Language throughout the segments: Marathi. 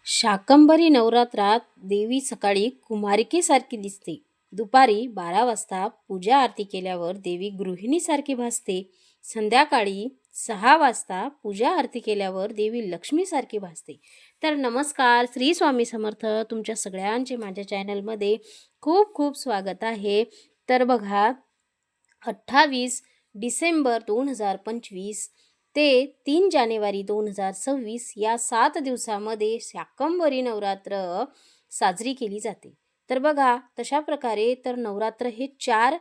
शाकंभरी नवरात्रात देवी सकाळी कुमारिकेसारखी दिसते. दुपारी 12 वाजता पूजा आरती केल्यावर देवी गृहिणीसारखी भासते. संध्याकाळी 6 वाजता पूजा आरती केल्यावर देवी लक्ष्मीसारखी भासते. तर नमस्कार, श्री स्वामी समर्थ. तुमच्या सगळ्यांचे माझ्या चॅनलमध्ये खूप खूप स्वागत आहे. तर बघा, 28 डिसेंबर 2025 ते 3 जानेवारी 2026 या 7 दिवसामध्ये शाकंभरी नवरात्र साजरी केली जाते. तर बघा, तशा प्रकारे तर नवरात्र हे 4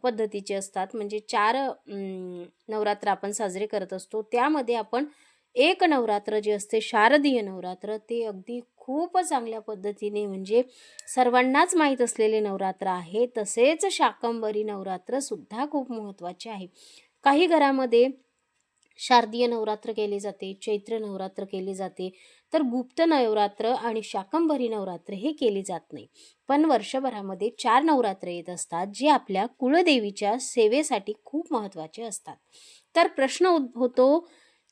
पद्धतीचे असतात. म्हणजे 4 नवरात्र आपण साजरे करत असतो. त्यामध्ये आपण एक नवरात्र जे असते शारदीय नवरात्र, ते अगदी खूप चांगल्या पद्धतीने म्हणजे सर्वांनाच माहीत असलेले नवरात्र आहे. तसेच शाकंभरी नवरात्र सुद्धा खूप महत्त्वाचे आहे. काही घरामध्ये शारदीय नवरात्र केले जाते, चैत्र नवरात्र केले जाते, तर गुप्त नवरात्र आणि शाकंभरी नवरात्र हे केले जात नाही. पण वर्षभरामध्ये 4 नवरात्र येत असतात, जे आपल्या कुळदेवीच्या सेवेसाठी खूप महत्त्वाचे असतात. तर प्रश्न उद्भवतो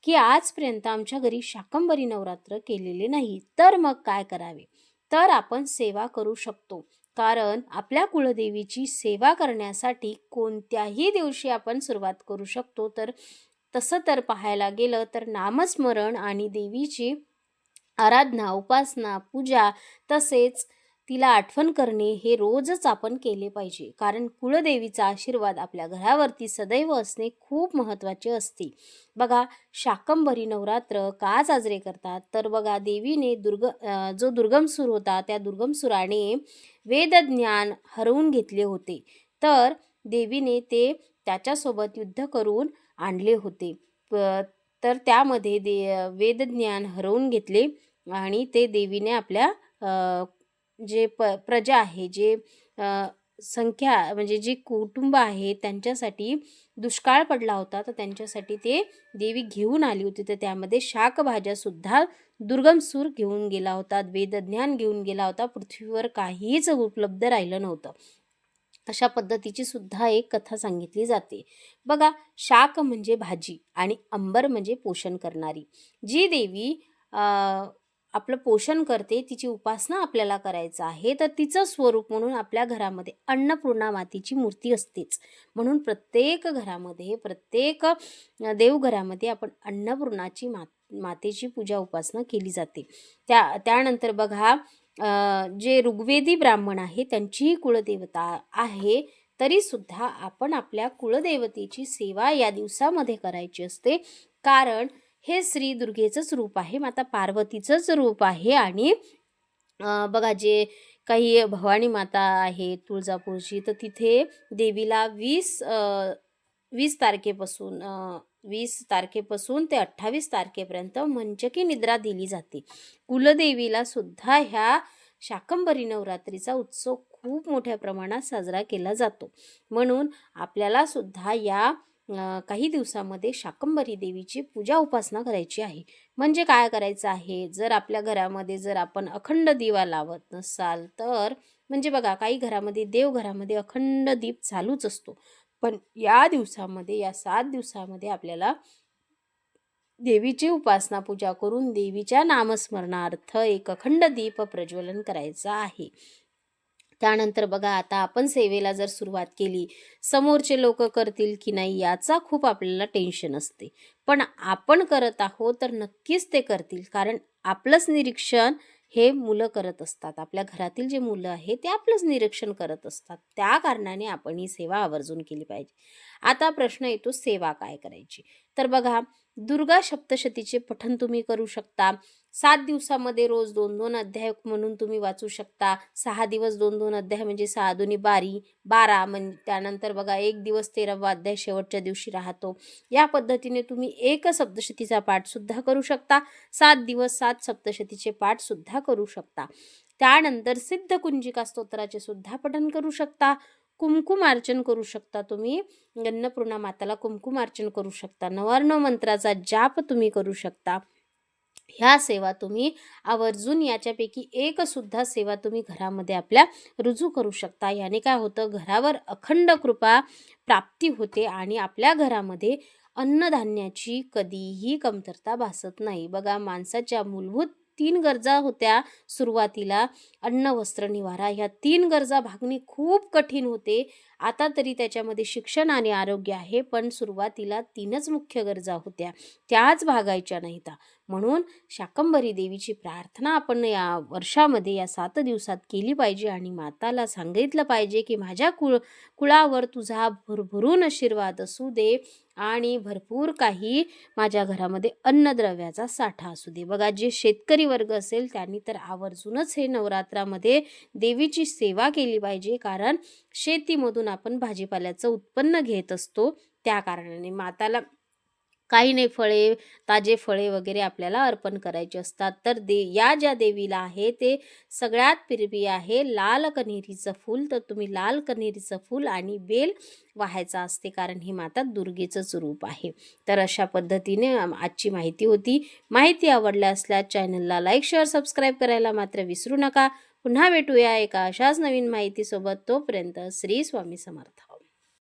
की आजपर्यंत आमच्या घरी शाकंभरी नवरात्र केलेले नाही, तर मग काय करावे? तर आपण सेवा करू शकतो. कारण आपल्या कुळदेवीची सेवा करण्यासाठी कोणत्याही दिवशी आपण सुरुवात करू शकतो. तर तसं तर पाहायला गेलं तर नामस्मरण आणि देवीची आराधना, उपासना, पूजा तसेच तिला आठवण करणे हे रोजच आपण केले पाहिजे. कारण कुळदेवीचा आशीर्वाद आपल्या घरावरती सदैव असणे खूप महत्त्वाचे असते. बघा, शाकंभरी नवरात्र का साजरे करतात? तर बघा, देवीने जो दुर्गमसूर होता, त्या दुर्गमसुराने वेदज्ञान हरवून घेतले होते. तर देवीने ते त्याच्यासोबत युद्ध करून आणले होते. तर त्यामध्ये वेदज्ञान हरवून घेतले आणि ते देवीने आपल्या जे प्रजा आहे, जे संख्या म्हणजे जे कुटुंब आहे त्यांच्यासाठी दुष्काळ पडला होता, तर त्यांच्यासाठी ते देवी घेऊन आली होती. तर त्यामध्ये शाकभाज्यासुद्धा दुर्गमसूर घेऊन गेला होता, वेदज्ञान घेऊन गेला होता. पृथ्वीवर काहीच उपलब्ध राहिलं नव्हतं. अशा पद्धतीची सुद्धा एक कथा सांगितली जाते. बघा, शाक म्हणजे भाजी आणि अंबर म्हणजे पोषण करणारी. जी देवी आपलं पोषण करते, तिची उपासना आपल्याला करायचं आहे, तर तिचं स्वरूप म्हणून आपल्या घरामध्ये अन्नपूर्णा मातेची मूर्ती असतेच. म्हणून प्रत्येक घरामध्ये, प्रत्येक देवघरामध्ये आपण अन्नपूर्णाची मातेची पूजा उपासना केली जाते. त्यानंतर बघा, जे ऋग्वेदी ब्राह्मण आहे त्यांचीही कुळदेवता आहे, तरी सुद्धा आपण आपल्या कुळदेवतेची सेवा या दिवसामध्ये करायची असते. कारण हे श्री दुर्गेचंच रूप आहे, माता पार्वतीचंच रूप आहे. आणि बघा, जे काही भवानी माता आहे तुळजापूरची, तर तिथे देवीला 20 तारखेपासून ते 28 तारखेपर्यंत मंचकी निद्रा दिली जाते. कुलदेवीला सुद्धा ह्या शाकंभरी नवरात्रीचा उत्सव खूप मोठ्या प्रमाणात साजरा केला जातो. म्हणून आपल्याला सुद्धा या काही दिवसामध्ये शाकंभरी देवीची पूजा उपासना करायची आहे. म्हणजे काय करायचं आहे? जर आपल्या घरामध्ये जर आपण अखंड दिवा लावत नसाल तर, म्हणजे बघा, काही घरामध्ये देवघरामध्ये अखंड दीप चालूच असतो. पण या दिवसामध्ये, या 7 दिवसामध्ये आपल्याला देवीची उपासना पूजा करून देवीच्या नामस्मरणार्थ एक अखंड दीप प्रज्वलन करायचं आहे. त्यानंतर बघा, आता आपण सेवेला जर सुरुवात केली, समोरचे लोक करतील की नाही याचा खूप आपल्याला टेन्शन असते. पण आपण करत आहोत तर नक्कीच ते करतील. कारण आपलंच निरीक्षण हे मुलं करत असतात. आपल्या घरातील जे मुलं आहेत ते आपलंच निरीक्षण करत असतात. त्या कारणाने आपण ही सेवा आवर्जून केली पाहिजे. आता प्रश्न येतो, सेवा काय करायची? तर बघा, दुर्गा सप्तशतीचे पठण तुम्ही करू शकता. 7 दिवसामध्ये रोज 2-2 अध्याय म्हणून तुम्ही वाचू शकता. 6 दिवस 2-2 अध्याय म्हणजे 6 दुनी 12. म्हणजे त्यानंतर बघा, 1 दिवस 13वा अध्याय शेवटच्या दिवशी राहतो. या पद्धतीने तुम्ही एक सप्तशतीचा पाठसुद्धा करू शकता. 7 दिवस 7 सप्तशतीचे पाठसुद्धा करू शकता. त्यानंतर सिद्धकुंजिका स्तोत्राचे सुद्धा पठण करू शकता. कुमकुमार्चन करू शकता. तुम्ही अन्नपूर्णा माताला कुमकुमार्चन करू शकता. नवार्णव मंत्राचा जाप तुम्ही करू शकता. ह्या सेवा तुम्ही आवर्जून, याच्यापैकी एक सुद्धा सेवा तुम्ही घरामध्ये आपल्या रुजू करू शकता. याने काय होतं, घरावर अखंड कृपा प्राप्ती होते आणि आपल्या घरामध्ये अन्नधान्याची कधीही कमतरता भासत नाही. बघा, माणसाच्या मूलभूत 3 गरजा होत्या सुरुवातीला. अन्न, वस्त्र, निवारा ह्या 3 गरजा भागणे खूप कठीण होते. आता तरी त्याच्यामध्ये शिक्षण आणि आरोग्य आहे, पण सुरुवातीला 3च मुख्य गरजा होत्या. त्याच भागायच्या नाहीत. म्हणून शाकंभरी देवीची प्रार्थना आपण या वर्षामध्ये या 7 दिवसात केली पाहिजे आणि माताला सांगितलं पाहिजे, की माझ्या कुळावर तुझा भरभरून आशीर्वाद असू दे आणि भरपूर काही माझ्या घरामध्ये अन्नद्रव्याचा साठा असू दे. बघा, जे शेतकरी वर्ग असेल त्यांनी तर आवर्जूनच हे नवरात्रामध्ये देवीची सेवा केली पाहिजे, कारण शेतीमधून आपण भाजीपाल्याचं उत्पन्न घेत असतो. त्या कारणाने माताला काही नाही, ताजे फळे वगैरे आपल्याला अर्पण करायचे असतात. तर या ज्या देवीला आहे ते सगळ्यात प्रिय आहे लाल कण्हेरीचं फूल. तर तुम्ही लाल कण्हेरीचं फूल आणि बेल वाहायचा असते, कारण ही माता दुर्गेचंच रूप आहे. तर अशा पद्धतीने आजची माहिती होती. माहिती आवडल्या असल्यास चॅनलला लाईक, शेअर, सबस्क्राईब करायला मात्र विसरू नका. पुन्हा भेटूया एका अशाच नवीन माहितीसोबत. तोपर्यंत श्री स्वामी समर्थ.